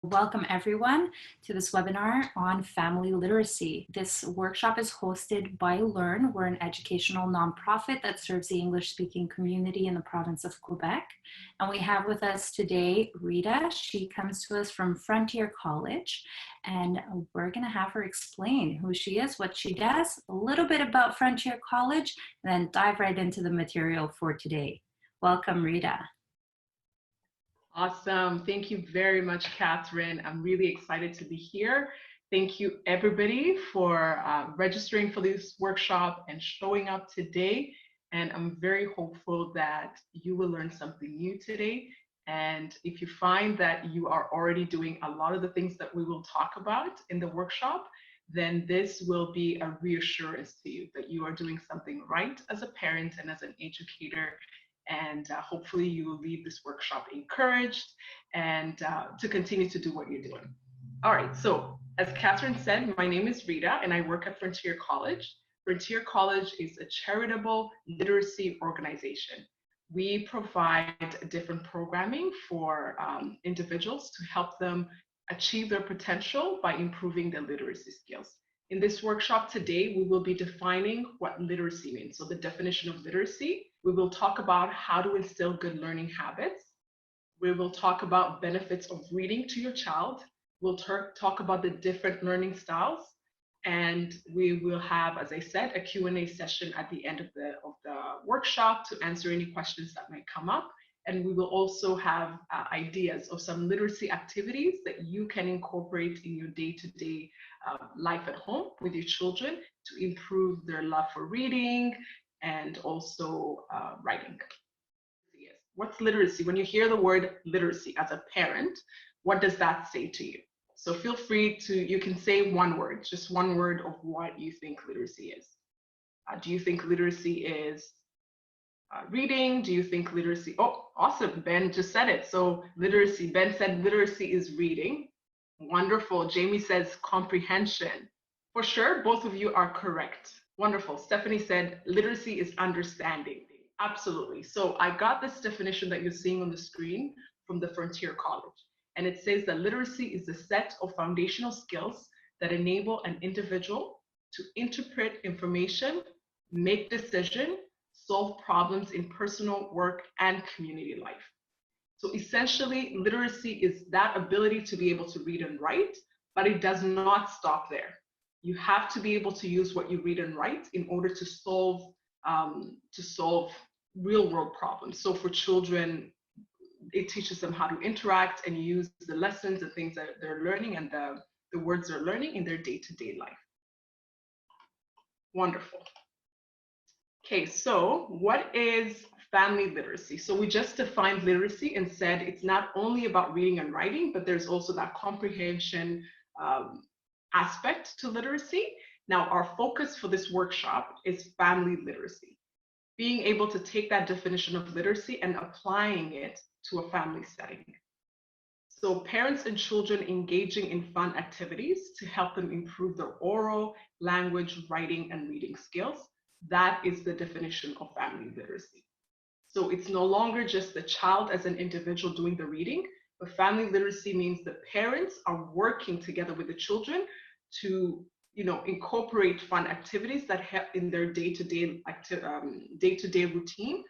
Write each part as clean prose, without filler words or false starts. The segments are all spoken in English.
Welcome everyone to this webinar on family literacy. This workshop is hosted by Learn. We're an educational nonprofit that serves the English-speaking community in the province of Quebec. And we have with us today Rita. She comes to us from Frontier College, and we're going to have her explain who she is, what she does, a little bit about Frontier College, and then dive right into the material for today. Welcome, Rita. Awesome. Thank you very much, Catherine. I'm really excited to be here. Thank you, everybody, for registering for this workshop and showing up today. And I'm very hopeful that you will learn something new today. And if you find that you are already doing a lot of the things that we will talk about in the workshop, then this will be a reassurance to you that you are doing something right as a parent and as an educator. And hopefully you will leave this workshop encouraged and to continue to do what you're doing. All right, so as Catherine said, my name is Rita and I work at Frontier College. Frontier College is a charitable literacy organization. We provide different programming for individuals to help them achieve their potential by improving their literacy skills. In this workshop today, we will be defining what literacy means. So the definition of literacy. We will talk about how to instill good learning habits. We will talk about benefits of reading to your child. We'll talk about the different learning styles. And we will have, as I said, a Q&A session at the end of the workshop to answer any questions that might come up. And we will also have ideas of some literacy activities that you can incorporate in your day-to-day life at home with your children to improve their love for reading and also writing. Yes. What's literacy? When you hear the word literacy as a parent, what does that say to you? So feel free to, you can say one word, just one word of what you think literacy is. Do you think literacy is reading? Do you think literacy, oh, awesome, Ben just said it. So literacy, Ben said literacy is reading. Wonderful. Jamie says comprehension. For sure, both of you are correct. Wonderful. Stephanie said literacy is understanding. Absolutely. So I got this definition that you're seeing on the screen from the Frontier College. And it says that literacy is a set of foundational skills that enable an individual to interpret information, make decisions, solve problems in personal, work, and community life. So essentially, literacy is that ability to be able to read and write, but it does not stop there. You have to be able to use what you read and write in order to solve real-world problems. So for children, it teaches them how to interact and use the lessons and things that they're learning and the words they're learning in their day-to-day life. Wonderful. Okay, so what is family literacy? So we just defined literacy and said it's not only about reading and writing, but there's also that comprehension aspect to literacy. Now, our focus for this workshop is family literacy, being able to take that definition of literacy and applying it to a family setting. So parents and children engaging in fun activities to help them improve their oral, language, writing, and reading skills. That is the definition of family literacy. So it's no longer just the child as an individual doing the reading, but family literacy means the parents are working together with the children to, incorporate fun activities that help in their day-to-day routine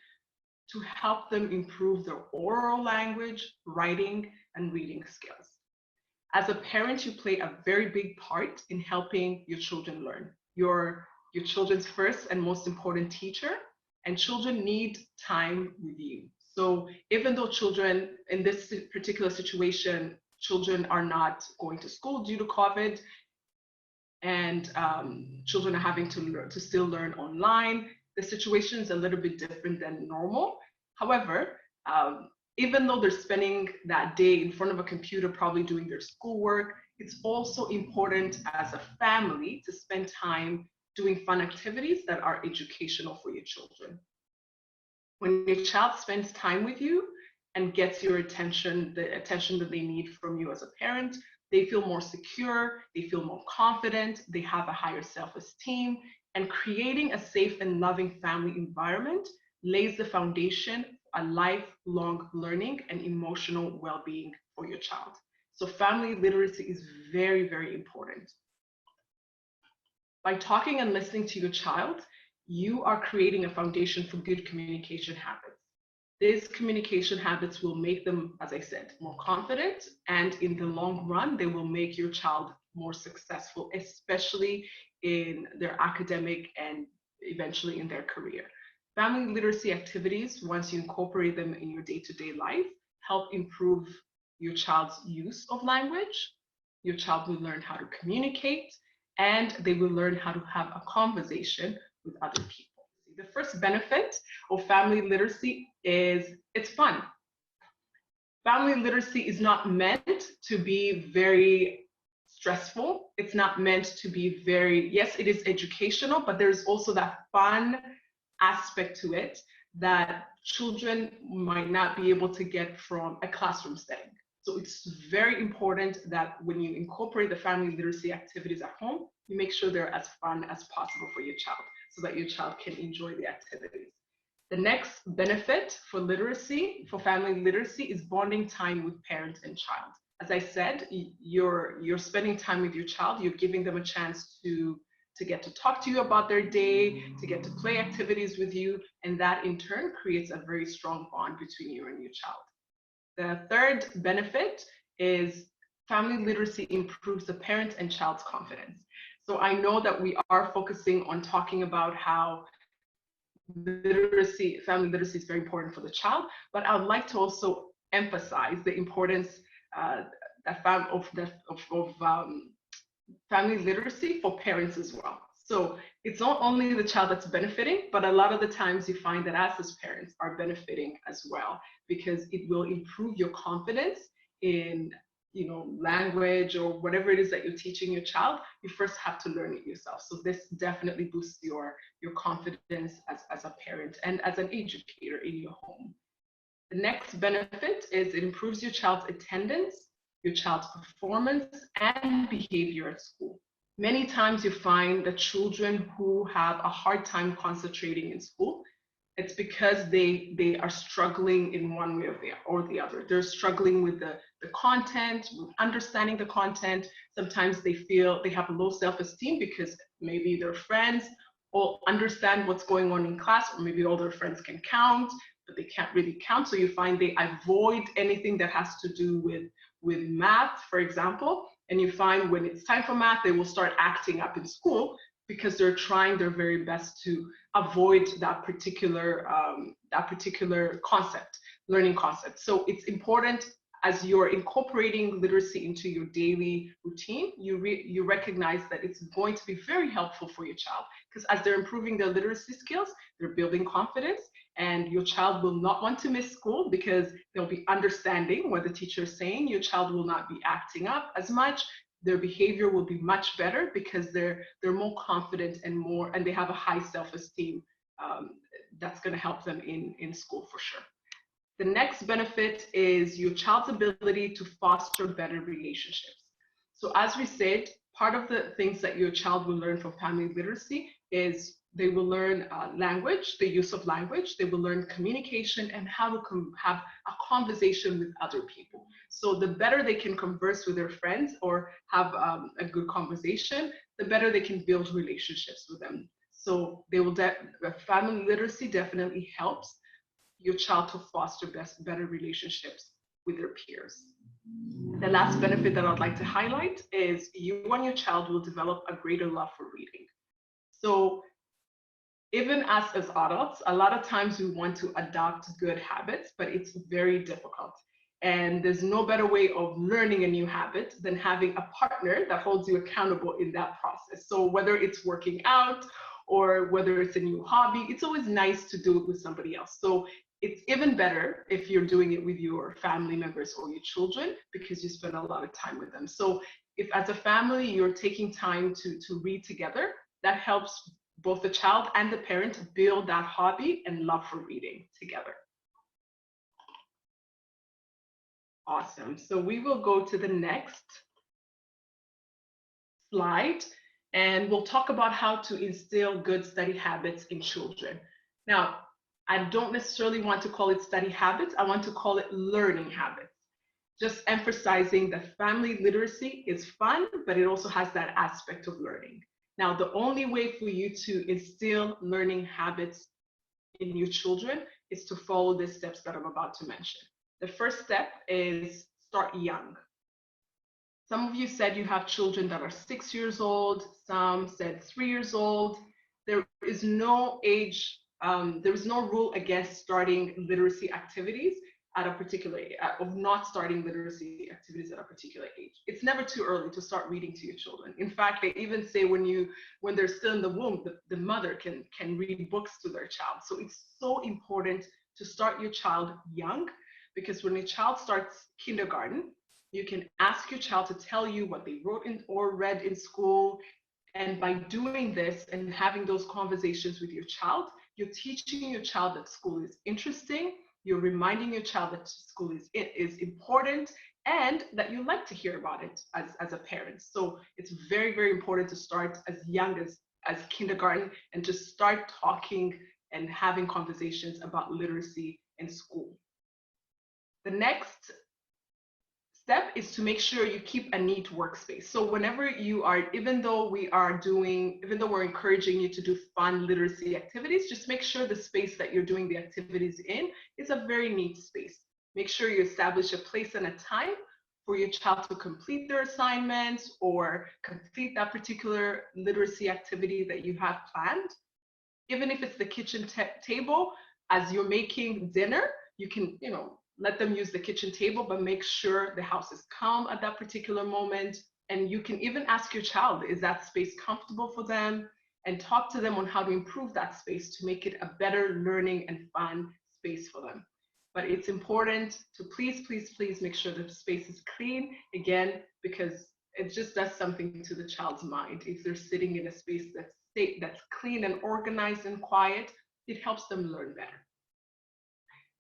to help them improve their oral language, writing, and reading skills. As a parent, you play a very big part in helping your children learn. Your children's first and most important teacher, and children need time with you. So even though children, in this particular situation, children are not going to school due to COVID, and children are having to still learn online, the situation is a little bit different than normal. However, even though they're spending that day in front of a computer probably doing their schoolwork, it's also important as a family to spend time doing fun activities that are educational for your children. When your child spends time with you and gets your attention, the attention that they need from you as a parent, they feel more secure, they feel more confident, they have a higher self-esteem, and creating a safe and loving family environment lays the foundation for a lifelong learning and emotional well-being for your child. So family literacy is very, very important. By talking and listening to your child, you are creating a foundation for good communication habits. These communication habits will make them, as I said, more confident, and in the long run, they will make your child more successful, especially in their academic and eventually in their career. Family literacy activities, once you incorporate them in your day-to-day life, help improve your child's use of language. Your child will learn how to communicate, and they will learn how to have a conversation with other people. The first benefit of family literacy is it's fun. Family literacy is not meant to be very stressful. It's not meant to be very, yes, it is educational, but there's also that fun aspect to it that children might not be able to get from a classroom setting. So it's very important that when you incorporate the family literacy activities at home, you make sure they're as fun as possible for your child so that your child can enjoy the activities. The next benefit for literacy, for family literacy, is bonding time with parent and child. As I said, you're spending time with your child, you're giving them a chance to get to talk to you about their day, to get to play activities with you, and that in turn creates a very strong bond between you and your child. The third benefit is family literacy improves the parent and child's confidence. So I know that we are focusing on talking about how literacy, family literacy is very important for the child, but I would like to also emphasize the importance of family literacy for parents as well. So it's not only the child that's benefiting, but a lot of the times you find that us as parents are benefiting as well, because it will improve your confidence in language or whatever it is that you're teaching your child. You first have to learn it yourself. So this definitely boosts your confidence as a parent and as an educator in your home. The next benefit is it improves your child's attendance, your child's performance, and behavior at school. Many times you find that children who have a hard time concentrating in school, it's because they are struggling in one way or the other. They're struggling with the content, with understanding the content. Sometimes they feel they have low self-esteem because maybe their friends all understand what's going on in class, or maybe all their friends can count, but they can't really count. So you find they avoid anything that has to do with math, for example. And you find when it's time for math, they will start acting up in school because they're trying their very best to avoid that particular concept, learning concept. So it's important, as you're incorporating literacy into your daily routine, you recognize that it's going to be very helpful for your child, because as they're improving their literacy skills, they're building confidence, and your child will not want to miss school because they'll be understanding what the teacher is saying. Your child will not be acting up as much. Their behavior will be much better because they're more confident and they have a high self-esteem. That's going to help them in school for sure. The next benefit is your child's ability to foster better relationships. So as we said, part of the things that your child will learn from family literacy is they will learn language, the use of language. They will learn communication and how to have a conversation with other people. So the better they can converse with their friends or have a good conversation, the better they can build relationships with them. So family literacy definitely helps your child to foster better relationships with their peers. The last benefit that I'd like to highlight is you and your child will develop a greater love for reading. So even us as adults, a lot of times we want to adopt good habits, but it's very difficult. And there's no better way of learning a new habit than having a partner that holds you accountable in that process. So whether it's working out or whether it's a new hobby, it's always nice to do it with somebody else. So it's even better if you're doing it with your family members or your children, because you spend a lot of time with them. So if as a family you're taking time to read together, that helps both the child and the parent build that hobby and love for reading together. Awesome. So we will go to the next slide, and we'll talk about how to instill good study habits in children. Now, I don't necessarily want to call it study habits. I want to call it learning habits. just emphasizing that family literacy is fun, but it also has that aspect of learning. Now, the only way for you to instill learning habits in your children is to follow the steps that I'm about to mention. The first step is start young. Some of you said you have children that are 6 years old, some said 3 years old. There is no age, there is no rule against starting literacy activities at a particular age, of not starting literacy activities at a particular age. It's never too early to start reading to your children. In fact, they even say when they're still in the womb, the mother can read books to their child. So it's so important to start your child young, because when your child starts kindergarten, you can ask your child to tell you what they wrote in or read in school. And by doing this and having those conversations with your child, you're teaching your child that school is interesting. You're reminding your child that school is important and that you like to hear about it as a parent. So it's very, very important to start as young as kindergarten and to start talking and having conversations about literacy in school. The next step is to make sure you keep a neat workspace. So whenever you are, even though we're encouraging you to do fun literacy activities, just make sure the space that you're doing the activities in is a very neat space. Make sure you establish a place and a time for your child to complete their assignments or complete that particular literacy activity that you have planned. Even if it's the kitchen table, as you're making dinner, you can, let them use the kitchen table, but make sure the house is calm at that particular moment. And you can even ask your child, is that space comfortable for them? And talk to them on how to improve that space to make it a better learning and fun space for them. But it's important to please, please, please make sure the space is clean, again, because it just does something to the child's mind. If they're sitting in a space that's clean and organized and quiet, it helps them learn better.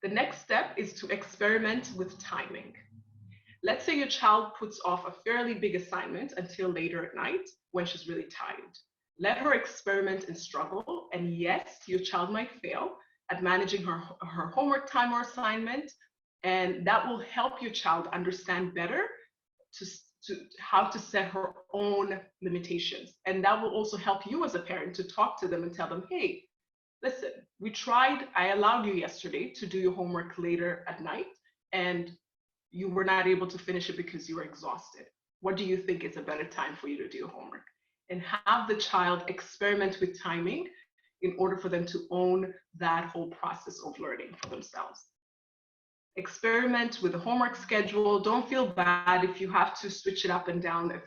The next step is to experiment with timing. Let's say your child puts off a fairly big assignment until later at night when she's really tired. Let her experiment and struggle, and yes, your child might fail at managing her homework time or assignment, and that will help your child understand better how to set her own limitations. And that will also help you as a parent to talk to them and tell them, hey, listen, I allowed you yesterday to do your homework later at night, and you were not able to finish it because you were exhausted. What do you think is a better time for you to do your homework? And have the child experiment with timing in order for them to own that whole process of learning for themselves. Experiment with the homework schedule. Don't feel bad if you have to switch it up and down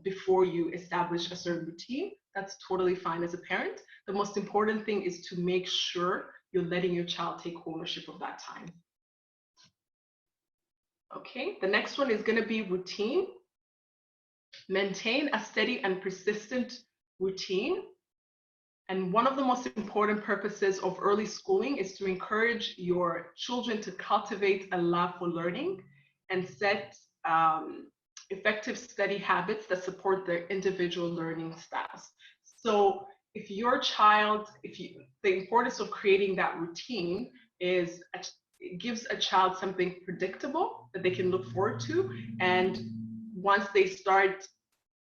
before you establish a certain routine. That's totally fine as a parent. The most important thing is to make sure you're letting your child take ownership of that time. Okay, the next one is going to be routine. Maintain a steady and persistent routine. And one of the most important purposes of early schooling is to encourage your children to cultivate a love for learning and set effective study habits that support their individual learning styles. So if your child, the importance of creating that routine is it gives a child something predictable that they can look forward to. And once they start,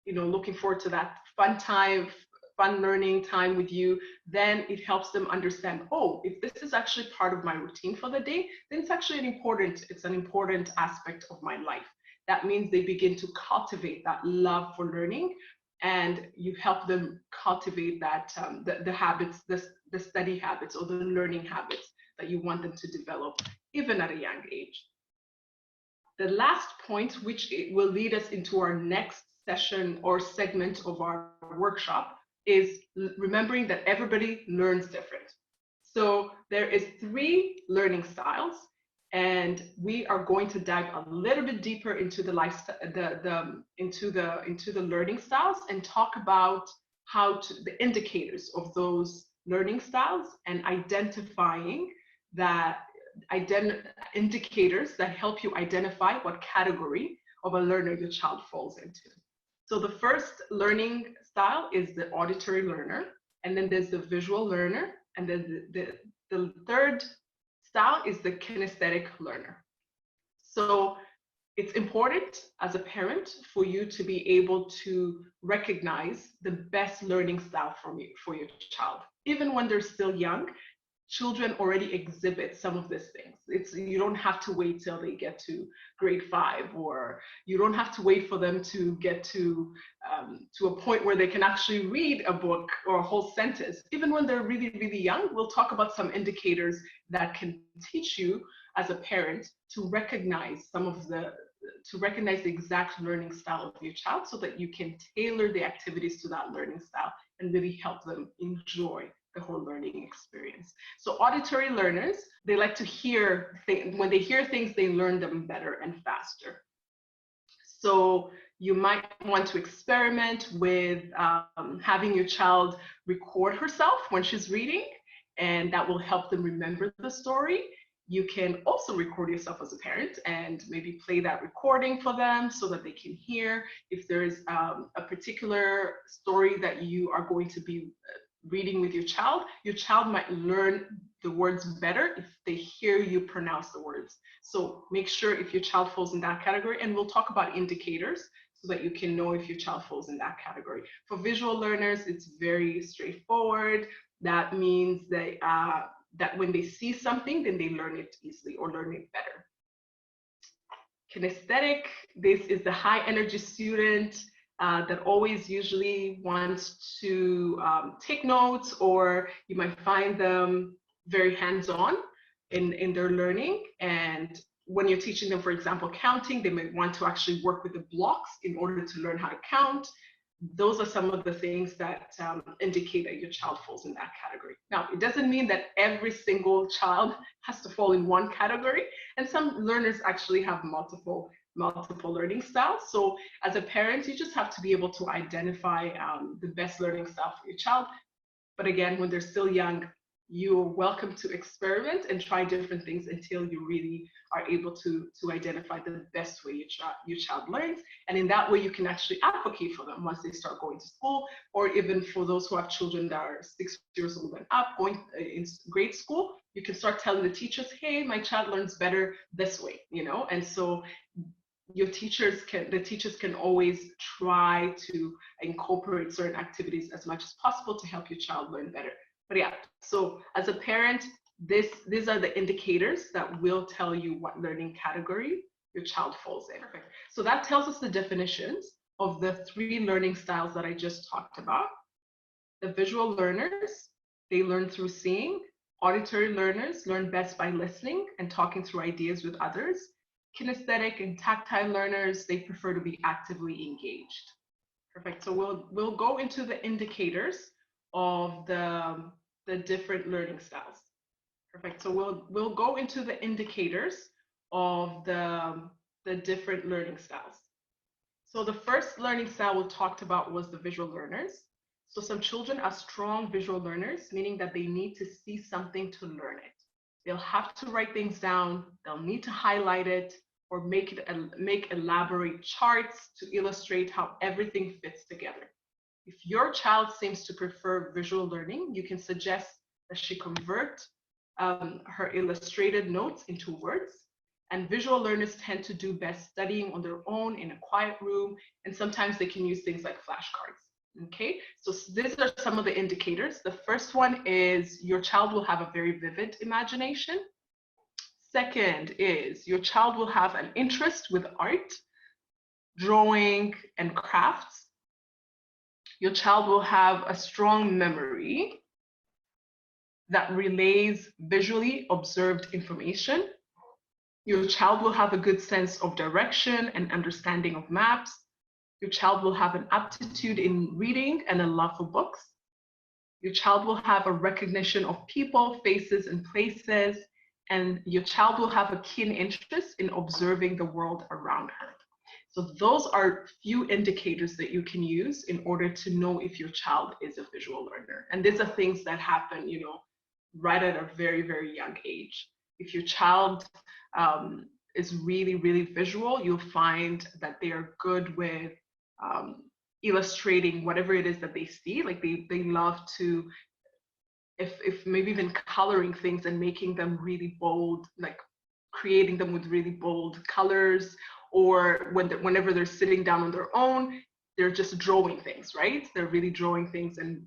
looking forward to that fun learning time with you, then it helps them understand, oh, if this is actually part of my routine for the day, then it's actually an important aspect of my life. That means they begin to cultivate that love for learning, and you help them cultivate that the habits, the study habits or the learning habits that you want them to develop even at a young age. The last point, which will lead us into our next session or segment of our workshop, is remembering that everybody learns different. So there is 3 learning styles, and we are going to dive a little bit deeper into the learning styles and talk about the indicators of those learning styles and identifying indicators that help you identify what category of a learner your child falls into. So the first learning style is the auditory learner, and then there's the visual learner, and then the third style is the kinesthetic learner. So it's important as a parent for you to be able to recognize the best learning style for your child. Even when they're still young, children already exhibit some of these things. You don't have to wait till they get to grade 5, or you don't have to wait for them to get to a point where they can actually read a book or a whole sentence. Even when they're really, really young, we'll talk about some indicators that can teach you as a parent to recognize the exact learning style of your child, so that you can tailor the activities to that learning style and really help them enjoy the whole learning experience. So auditory learners, they like to hear things. When they hear things, they learn them better and faster. So you might want to experiment with having your child record herself when she's reading, and that will help them remember the story. You can also record yourself as a parent and maybe play that recording for them so that they can hear. If there is a particular story that you are going to be reading with your child might learn the words better if they hear you pronounce the words. So make sure if your child falls in that category, and we'll talk about indicators so that you can know if your child falls in that category. For visual learners, it's very straightforward. That means that when they see something, then they learn it easily or learn it better. Kinesthetic, this is the high energy student that always usually wants to take notes, or you might find them very hands-on in their learning. And when you're teaching them, for example, counting, they might want to actually work with the blocks in order to learn how to count. Those are some of the things that indicate that your child falls in that category. Now, it doesn't mean that every single child has to fall in one category, and some learners actually have multiple learning styles. So as a parent, you just have to be able to identify the best learning style for your child. But again, when they're still young, you're welcome to experiment and try different things until you really are able to identify the best way your child learns. And in that way, you can actually advocate for them once they start going to school, or even for those who have children that are 6 years old and up, going in grade school, you can start telling the teachers, hey, my child learns better this way, And so the teachers can always try to incorporate certain activities as much as possible to help your child learn better. But yeah, so as a parent, these are the indicators that will tell you what learning category your child falls in. Perfect. So that tells us the definitions of the 3 learning styles that I just talked about. The visual learners, they learn through seeing. Auditory learners learn best by listening and talking through ideas with others. Kinesthetic and tactile learners, they prefer to be actively engaged. Perfect. So we'll go into the indicators of the different learning styles. Perfect. So we'll go into the indicators of the different learning styles. So the first learning style we talked about was the visual learners. So some children are strong visual learners, meaning that they need to see something to learn it. They'll have to write things down, they'll need to highlight it, or make elaborate charts to illustrate how everything fits together. If your child seems to prefer visual learning, you can suggest that she convert her illustrated notes into words. And visual learners tend to do best studying on their own in a quiet room, and sometimes they can use things like flashcards. Okay, so these are some of the indicators. The first one is your child will have a very vivid imagination. Second is your child will have an interest with art, drawing, and crafts. Your child will have a strong memory that relays visually observed information. Your child will have a good sense of direction and understanding of maps. Your child will have an aptitude in reading and a love for books. Your child will have a recognition of people, faces, and places. And your child will have a keen interest in observing the world around her. So those are few indicators that you can use in order to know if your child is a visual learner. And these are things that happen, right at a very, very young age. If your child is really, really visual, you'll find that they are good with illustrating whatever it is that they see. Like they love to, if maybe even coloring things and making them really bold, like creating them with really bold colors, or whenever they're sitting down on their own, they're just drawing things, right? They're really drawing things, and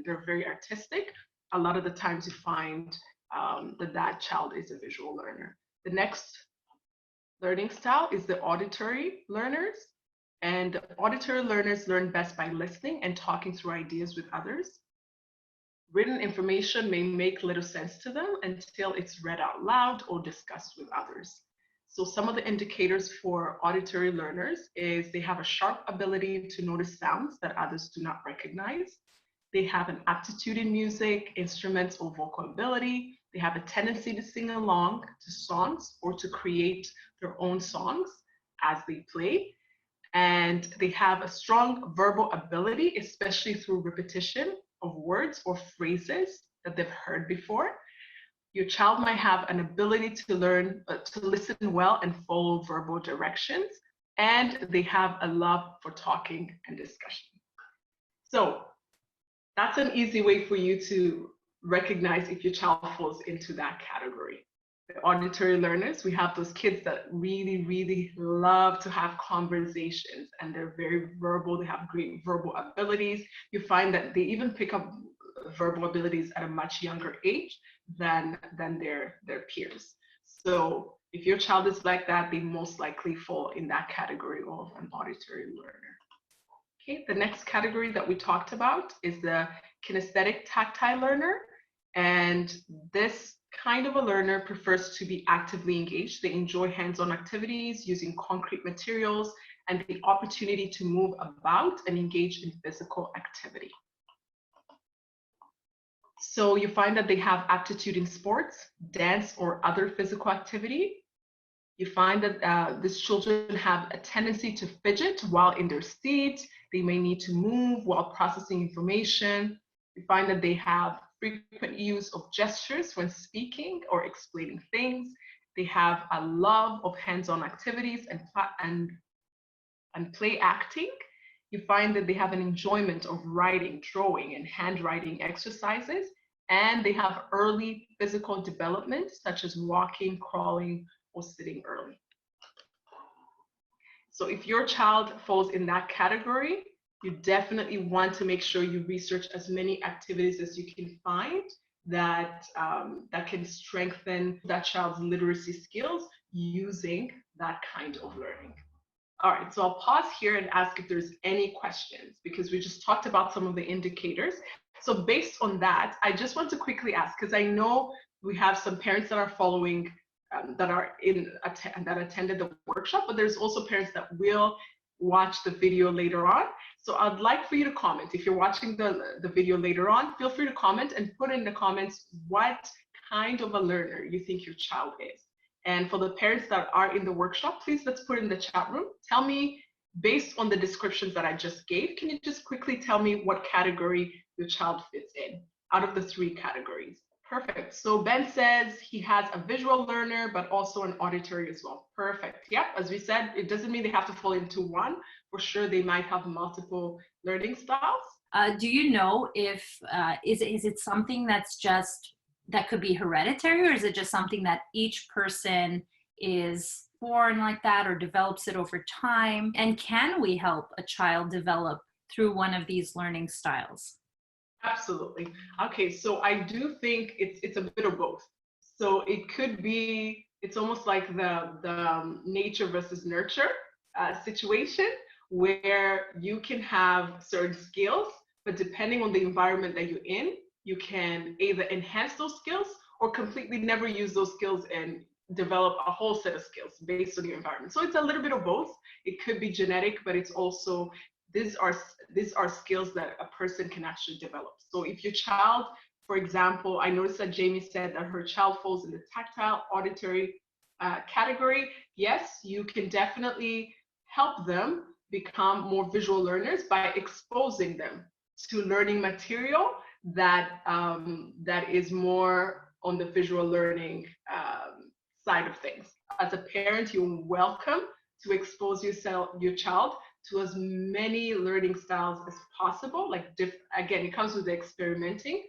they're very artistic. A lot of the times you find that child is a visual learner. The next learning style is the auditory learners. And auditory learners learn best by listening and talking through ideas with others. Written information may make little sense to them until it's read out loud or discussed with others. So some of the indicators for auditory learners is they have a sharp ability to notice sounds that others do not recognize. They have an aptitude in music, instruments, or vocal ability. They have a tendency to sing along to songs or to create their own songs as they play. And they have a strong verbal ability, especially through repetition of words or phrases that they've heard before. Your child might have an ability to learn, to listen well and follow verbal directions, and they have a love for talking and discussion. So that's an easy way for you to recognize if your child falls into that category. The auditory learners, we have those kids that really, really love to have conversations, and they're very verbal. They have great verbal abilities. You find that they even pick up verbal abilities at a much younger age than their peers. So if your child is like that, they most likely fall in that category of an auditory learner. Okay, the next category that we talked about is the kinesthetic tactile learner. And this kind of a learner prefers to be actively engaged. They enjoy hands-on activities using concrete materials and the opportunity to move about and engage in physical activity. So you find that they have aptitude in sports, dance, or other physical activity. You find that these children have a tendency to fidget while in their seat. They may need to move while processing information. You find that they have frequent use of gestures when speaking or explaining things. They have a love of hands-on activities and play acting. You find that they have an enjoyment of writing, drawing, and handwriting exercises, and they have early physical development, such as walking, crawling, or sitting early. So if your child falls in that category, you definitely want to make sure you research as many activities as you can find that can strengthen that child's literacy skills using that kind of learning. All right, so I'll pause here and ask if there's any questions, because we just talked about some of the indicators. So based on that, I just want to quickly ask, because I know we have some parents that are following, that attended the workshop, but there's also parents that will watch the video later on. So I'd like for you to comment. If you're watching the video later on, feel free to comment and put in the comments what kind of a learner you think your child is. And for the parents that are in the workshop, please let's put in the chat room. Tell me, based on the descriptions that I just gave, can you just quickly tell me what category your child fits in out of the 3 categories? Perfect. So Ben says he has a visual learner, but also an auditory as well. Perfect. Yep. As we said, it doesn't mean they have to fall into one. For sure, they might have multiple learning styles. Do you know if, is it something that could be hereditary, or is it just something that each person is born like that or develops it over time? And can we help a child develop through one of these learning styles? Absolutely. Okay, so I do think it's a bit of both. So it could be, it's almost like the nature versus nurture situation, where you can have certain skills, but depending on the environment that you're in, you can either enhance those skills or completely never use those skills and develop a whole set of skills based on your environment. So it's a little bit of both. It could be genetic, but it's also, these are skills that a person can actually develop. So if your child, for example, I noticed that Jamie said that her child falls in the tactile auditory category. Yes, you can definitely help them become more visual learners by exposing them to learning material that is more on the visual learning side of things. As a parent, you're welcome to expose your child to as many learning styles as possible. Like again, it comes with the experimenting,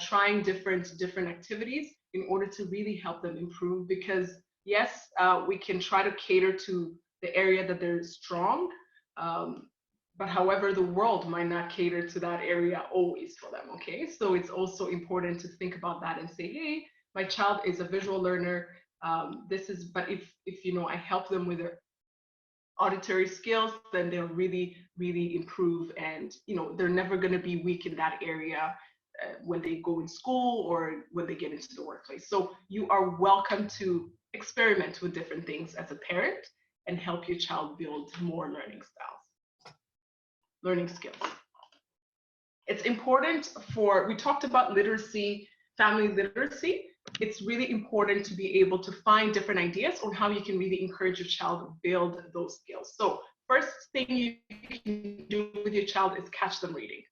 trying different activities in order to really help them improve, because Yes, we can try to cater to the area that they're strong, but however, the world might not cater to that area always for them, okay? So it's also important to think about that and say, hey, my child is a visual learner. But if you know, I help them with their auditory skills, then they'll really, really improve, and you know, they're never going to be weak in that area when they go in school or when they get into the workplace. So you are welcome to experiment with different things as a parent and help your child build more learning skills. It's important we talked about literacy, family literacy. It's really important to be able to find different ideas on how you can really encourage your child to build those skills. So first thing you can do with your child is catch them reading.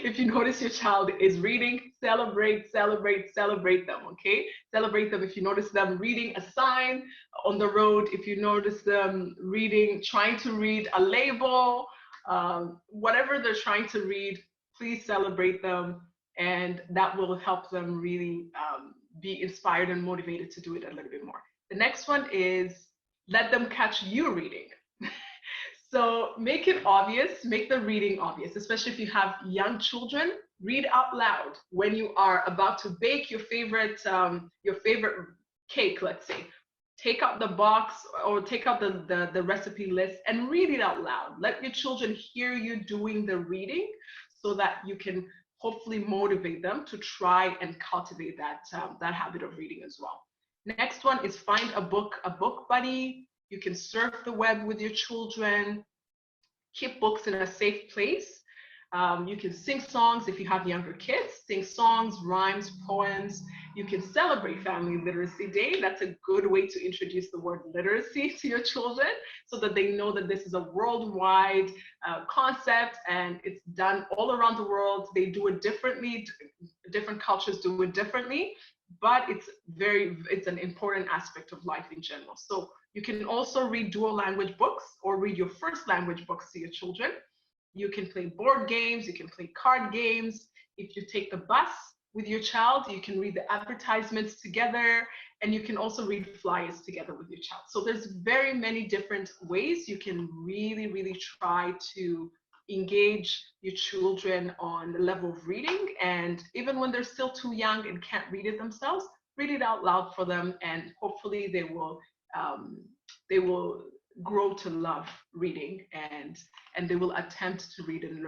If you notice your child is reading, celebrate them, okay? Celebrate them if you notice them reading a sign on the road, if you notice them trying to read a label, whatever they're trying to read, please celebrate them, and that will help them really be inspired and motivated to do it a little bit more. The next one is let them catch you reading. So make it obvious, make the reading obvious, especially if you have young children. Read out loud when you are about to bake your favorite cake, let's say. Take out the box or take out the recipe list and read it out loud. Let your children hear you doing the reading so that you can hopefully motivate them to try and cultivate that habit of reading as well. Next one is find a book buddy. You can surf the web with your children. Keep books in a safe place. You can sing songs if you have younger kids, sing songs, rhymes, poems. You can celebrate Family Literacy Day. That's a good way to introduce the word literacy to your children so that they know that this is a worldwide concept and it's done all around the world. They do it differently. Different cultures do it differently, but it's an important aspect of life in general. So you can also read dual language books or read your first language books to your children. You can play board games, you can play card games. If you take the bus with your child, you can read the advertisements together, and you can also read flyers together with your child. So there's very many different ways you can really, really try to engage your children on the level of reading. And even when they're still too young and can't read it themselves, read it out loud for them, and hopefully they will grow to love reading, and they will attempt to read and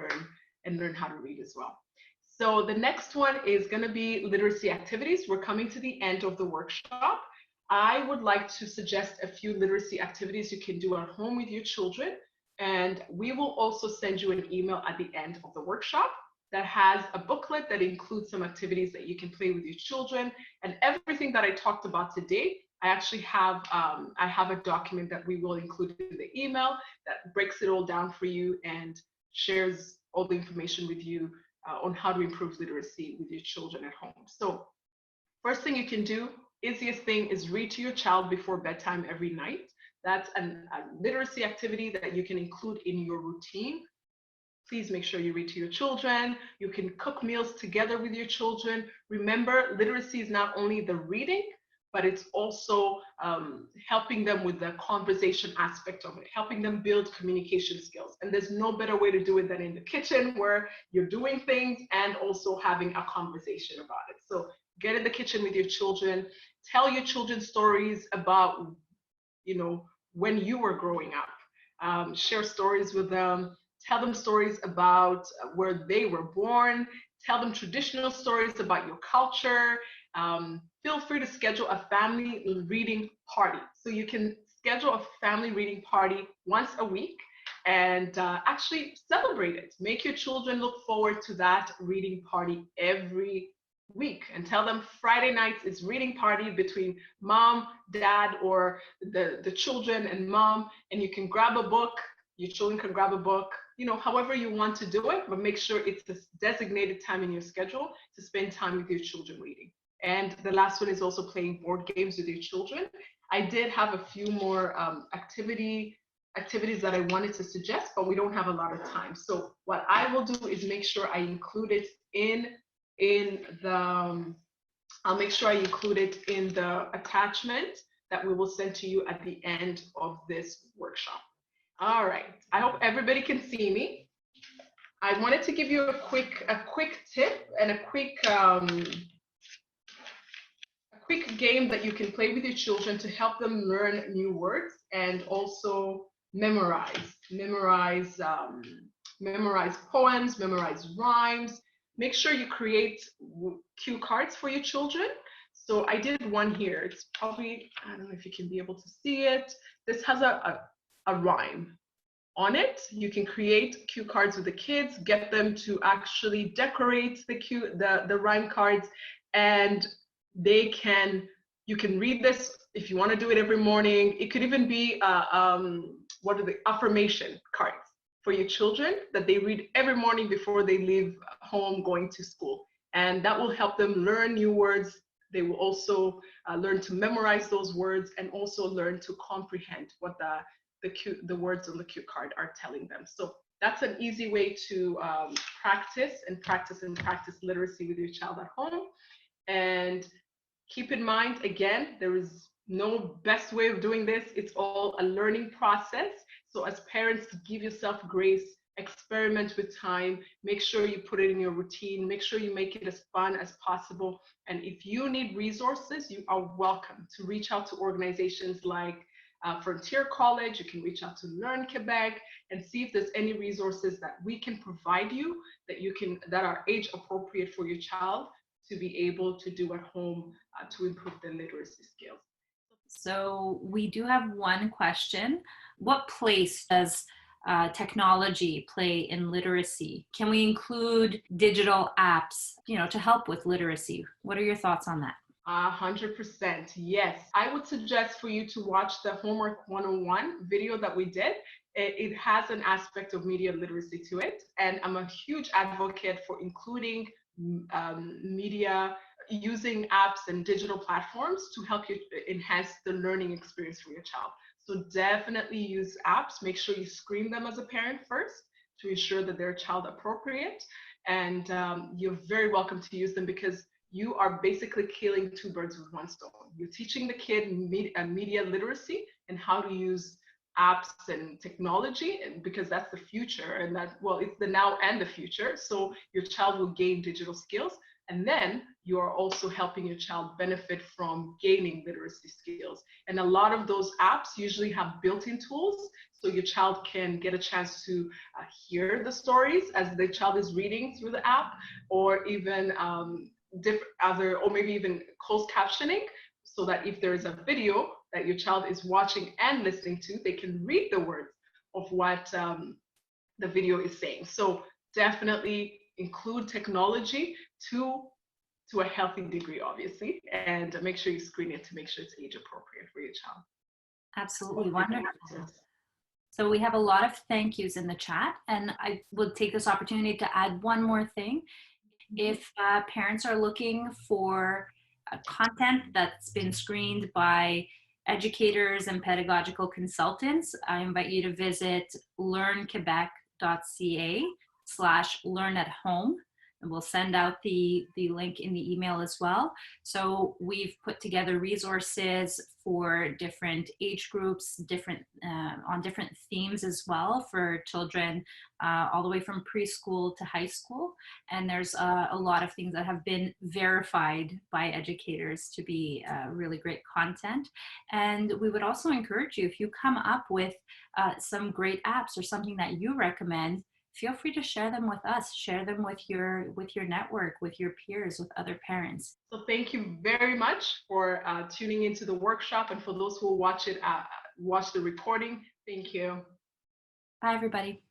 learn how to read as well. So the next one is going to be literacy activities. We're coming to the end of the workshop. I would like to suggest a few literacy activities you can do at home with your children, and we will also send you an email at the end of the workshop that has a booklet that includes some activities that you can play with your children, and everything that I talked about today. I actually have a document that we will include in the email that breaks it all down for you and shares all the information with you on how to improve literacy with your children at home. So first thing you can do, easiest thing, is read to your child before bedtime every night. That's a literacy activity that you can include in your routine. Please make sure you read to your children. You can cook meals together with your children. Remember, literacy is not only the reading, but it's also helping them with the conversation aspect of it, helping them build communication skills. And there's no better way to do it than in the kitchen, where you're doing things and also having a conversation about it. So get in the kitchen with your children, tell your children stories about, you know, when you were growing up. Share stories with them, tell them stories about where they were born, tell them traditional stories about your culture. Feel free to schedule a family reading party. So you can schedule a family reading party once a week and actually celebrate it. Make your children look forward to that reading party every week, and tell them Friday nights is reading party between mom, dad, or the children and mom, and you can grab a book. Your children can grab a book, you know, however you want to do it, but make sure it's a designated time in your schedule to spend time with your children reading. And the last one is also playing board games with your children. I did have a few more activities that I wanted to suggest, but we don't have a lot of time. So what I will do is make sure I include it I'll make sure I include it in the attachment that we will send to you at the end of this workshop. All right, I hope everybody can see me. I wanted to give you a quick tip and a quick game that you can play with your children to help them learn new words and also memorize poems, memorize rhymes. Make sure you create cue cards for your children. So I did one here. It's probably, I don't know if you can be able to see it. This has a rhyme on it. You can create cue cards with the kids, get them to actually decorate the rhyme cards, and you can read this if you want to do it every morning. It could even be what are the affirmation cards for your children that they read every morning before they leave home going to school, and that will help them learn new words. They will also learn to memorize those words and also learn to comprehend what the words on the cue card are telling them. So that's an easy way to practice literacy with your child at home. And keep in mind, again, there is no best way of doing this. It's all a learning process. So as parents, give yourself grace, experiment with time, make sure you put it in your routine, make sure you make it as fun as possible. And if you need resources, you are welcome to reach out to organizations like Frontier College. You can reach out to Learn Quebec and see if there's any resources that we can provide you that are age appropriate for your child to be able to do at home to improve their literacy skills. So we do have one question. What place does technology play in literacy? Can we include digital apps, to help with literacy? What are your thoughts on that? 100%, yes. I would suggest for you to watch the Homework 101 video that we did. It has an aspect of media literacy to it, and I'm a huge advocate for including media, using apps and digital platforms to help you enhance the learning experience for your child. So definitely use apps. Make sure you screen them as a parent first to ensure that they're child appropriate, and you're very welcome to use them because you are basically killing two birds with one stone. You're teaching the kid media literacy and how to use apps and technology, and because that's the future, and it's the now and the future. So your child will gain digital skills, and then you are also helping your child benefit from gaining literacy skills. And a lot of those apps usually have built-in tools, so your child can get a chance to hear the stories as the child is reading through the app, or even or maybe even closed captioning, so that if there is a video that your child is watching and listening to, they can read the words of what the video is saying. So definitely include technology to a healthy degree, obviously, and make sure you screen it to make sure it's age appropriate for your child. Absolutely wonderful. So we have a lot of thank yous in the chat, and I will take this opportunity to add one more thing. If parents are looking for content that's been screened by educators and pedagogical consultants, I invite you to visit learnquebec.ca/learn-at-home, and we'll send out the link in the email as well. So we've put together resources for different age groups, on different themes as well for children, all the way from preschool to high school. And there's a lot of things that have been verified by educators to be really great content. And we would also encourage you, if you come up with some great apps or something that you recommend, feel free to share them with us, share them with your network, with your peers, with other parents. So thank you very much for tuning into the workshop, and for those who watch the recording, thank you. Bye, everybody.